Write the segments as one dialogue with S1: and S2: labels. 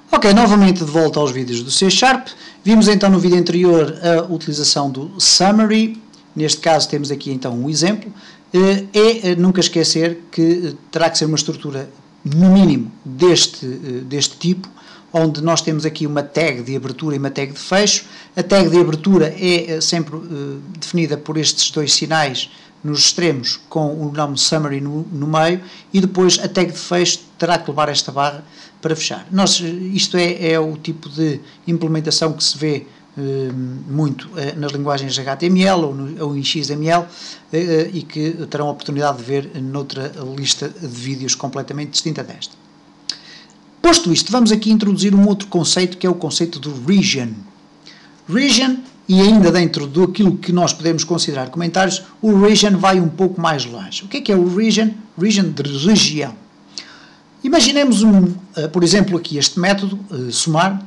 S1: Ok, novamente de volta aos vídeos do C#. Vimos então no vídeo anterior a utilização do summary. Neste caso temos aqui então um exemplo. Nunca esquecer que terá que ser uma estrutura no mínimo deste tipo, onde nós temos aqui uma tag de abertura e uma tag de fecho. A tag de abertura é sempre definida por estes dois sinais nos extremos, com o nome summary no meio, e depois a tag de fecho terá que levar esta barra para fechar. Isto é o tipo de implementação que se vê muito nas linguagens HTML ou em XML e que terão a oportunidade de ver noutra lista de vídeos completamente distinta desta. Posto isto, vamos aqui introduzir um outro conceito, que é o conceito do region. Region, e ainda dentro daquilo que nós podemos considerar comentários, o region vai um pouco mais longe. O que é o region? Region de região. Imaginemos, por exemplo, aqui este método, somar,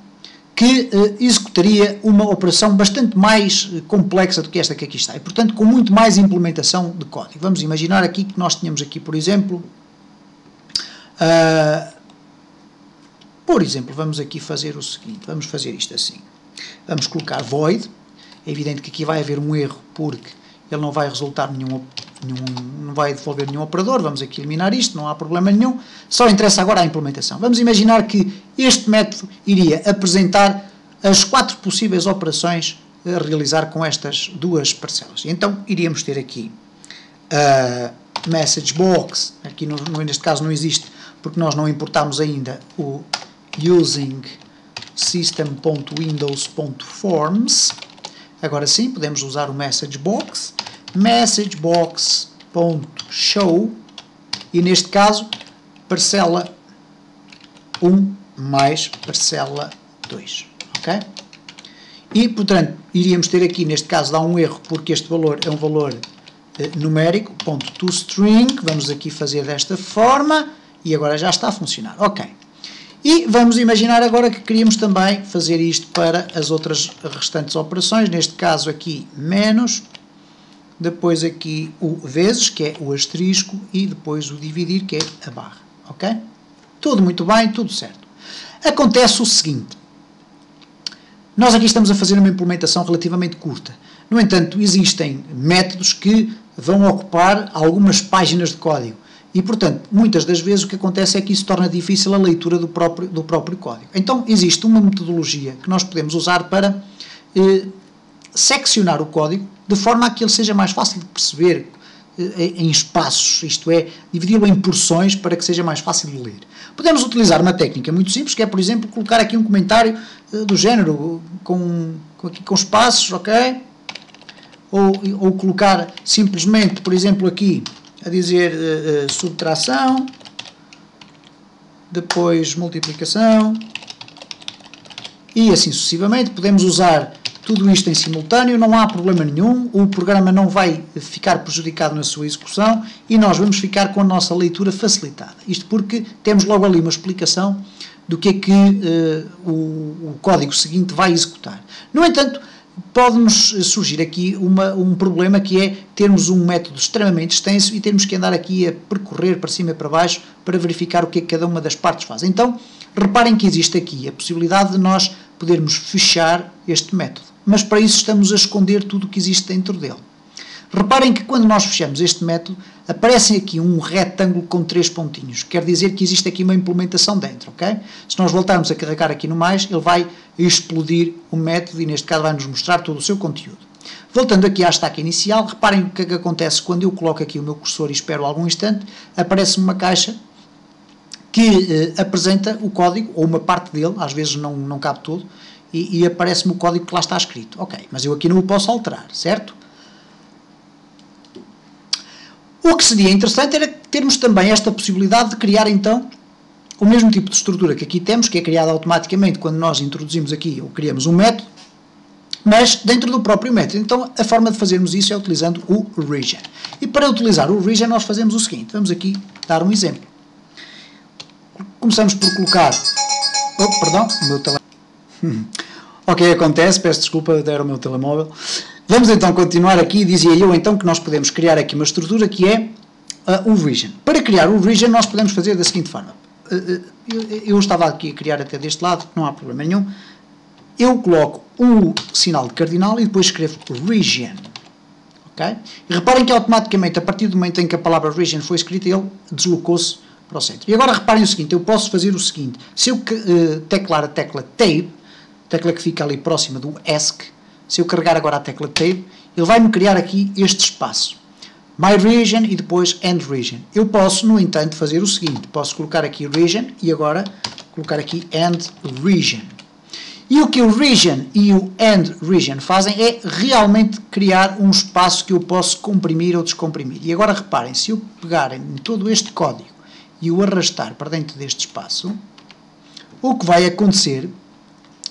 S1: que executaria uma operação bastante mais complexa do que esta que aqui está, e portanto com muito mais implementação de código. Vamos imaginar aqui que nós tínhamos aqui, por exemplo, vamos aqui fazer o seguinte, vamos fazer isto assim. Vamos colocar void. É evidente que aqui vai haver um erro, porque ele não vai resultar não vai devolver nenhum operador. Vamos aqui eliminar isto, não há problema nenhum. Só interessa agora a implementação. Vamos imaginar que este método iria apresentar as 4 possíveis operações a realizar com estas duas parcelas. Então, iríamos ter aqui a message box. Aqui neste caso não existe, porque nós não importamos ainda o using system.windows.forms. Agora sim, podemos usar o messagebox.show, e neste caso, parcela 1 mais parcela 2. Ok? E, portanto, iríamos ter aqui, neste caso, dá um erro, porque este valor é um valor numérico, .toString. Vamos aqui fazer desta forma, e agora já está a funcionar. Ok. E vamos imaginar agora que queríamos também fazer isto para as outras restantes operações, neste caso aqui menos, depois aqui o vezes, que é o asterisco, e depois o dividir, que é a barra. Ok? Tudo muito bem, tudo certo. Acontece o seguinte, nós aqui estamos a fazer uma implementação relativamente curta. No entanto, existem métodos que vão ocupar algumas páginas de código. E, portanto, muitas das vezes o que acontece é que isso torna difícil a leitura do próprio código. Então, existe uma metodologia que nós podemos usar para seccionar o código de forma a que ele seja mais fácil de perceber em espaços, isto é, dividi-lo em porções para que seja mais fácil de ler. Podemos utilizar uma técnica muito simples, que é, por exemplo, colocar aqui um comentário do género, com espaços, ok? Ou colocar simplesmente, por exemplo, aqui, a dizer subtração, depois multiplicação, e assim sucessivamente. Podemos usar tudo isto em simultâneo, não há problema nenhum, o programa não vai ficar prejudicado na sua execução e nós vamos ficar com a nossa leitura facilitada. Isto porque temos logo ali uma explicação do que é que o código seguinte vai executar. No entanto, pode-nos surgir aqui um problema, que é termos um método extremamente extenso e termos que andar aqui a percorrer para cima e para baixo para verificar o que é que cada uma das partes faz. Então, reparem que existe aqui a possibilidade de nós podermos fechar este método, mas para isso estamos a esconder tudo o que existe dentro dele. Reparem que quando nós fechamos este método, aparece aqui um retângulo com 3 pontinhos. Quer dizer que existe aqui uma implementação dentro, ok? Se nós voltarmos a carregar aqui no mais, ele vai explodir o método e neste caso vai nos mostrar todo o seu conteúdo. Voltando aqui à estaca inicial, reparem o que é que acontece quando eu coloco aqui o meu cursor e espero algum instante. Aparece-me uma caixa que apresenta o código, ou uma parte dele, às vezes não cabe todo, e aparece-me o código que lá está escrito. Ok, mas eu aqui não o posso alterar, certo? O que seria interessante era termos também esta possibilidade de criar então o mesmo tipo de estrutura que aqui temos, que é criada automaticamente quando nós introduzimos aqui ou criamos um método, mas dentro do próprio método. Então a forma de fazermos isso é utilizando o region. E para utilizar o region nós fazemos o seguinte, vamos aqui dar um exemplo. Começamos por colocar... Oh, perdão, o meu telemóvel... Ok, acontece, peço desculpa, era o meu telemóvel. Vamos então continuar aqui, dizia eu então que nós podemos criar aqui uma estrutura que é o region. Para criar o region nós podemos fazer da seguinte forma. eu estava aqui a criar até deste lado, não há problema nenhum. Eu coloco o sinal de cardinal e depois escrevo region. Okay? E reparem que automaticamente, a partir do momento em que a palavra region foi escrita, ele deslocou-se para o centro. E agora reparem o seguinte, eu posso fazer o seguinte, se eu teclar a tecla Tab, tecla que fica ali próxima do ESC, se eu carregar agora a tecla Tab, ele vai-me criar aqui este espaço. My region e depois End region. Eu posso, no entanto, fazer o seguinte, posso colocar aqui region e agora colocar aqui End region. E o que o region e o end region fazem é realmente criar um espaço que eu posso comprimir ou descomprimir. E agora reparem, se eu pegar em todo este código e o arrastar para dentro deste espaço, o que vai acontecer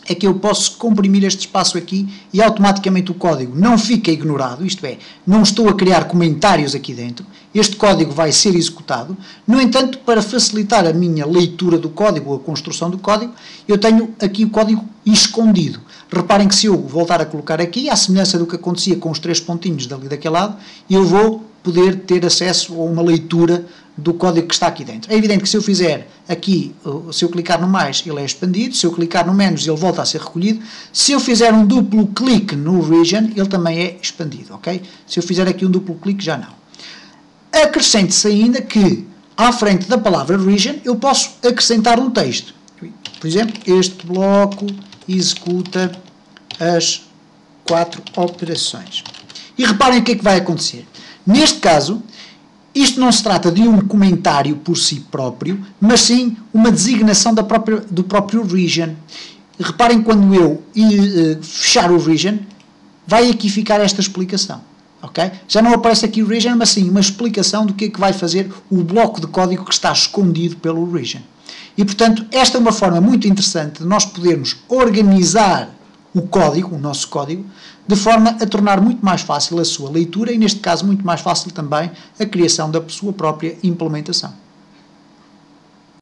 S1: é que eu posso comprimir este espaço aqui e automaticamente o código não fica ignorado, isto é, não estou a criar comentários aqui dentro, este código vai ser executado. No entanto, para facilitar a minha leitura do código, a construção do código, eu tenho aqui o código escondido. Reparem que se eu voltar a colocar aqui, à semelhança do que acontecia com os 3 pontinhos dali daquele lado, eu vou poder ter acesso a uma leitura do código que está aqui dentro. É evidente que se eu fizer aqui, se eu clicar no mais, ele é expandido, se eu clicar no menos, ele volta a ser recolhido, se eu fizer um duplo clique no region, ele também é expandido, ok? Se eu fizer aqui um duplo clique, já não. Acrescente-se ainda que, à frente da palavra region, eu posso acrescentar um texto. Por exemplo, este bloco executa as 4 operações. E reparem o que é que vai acontecer. Neste caso, isto não se trata de um comentário por si próprio, mas sim uma designação do próprio region. Reparem, quando eu fechar o region, vai aqui ficar esta explicação. Okay? Já não aparece aqui o region, mas sim uma explicação do que é que vai fazer o bloco de código que está escondido pelo region. E, portanto, esta é uma forma muito interessante de nós podermos organizar o código, o nosso código, de forma a tornar muito mais fácil a sua leitura e, neste caso, muito mais fácil também a criação da sua própria implementação.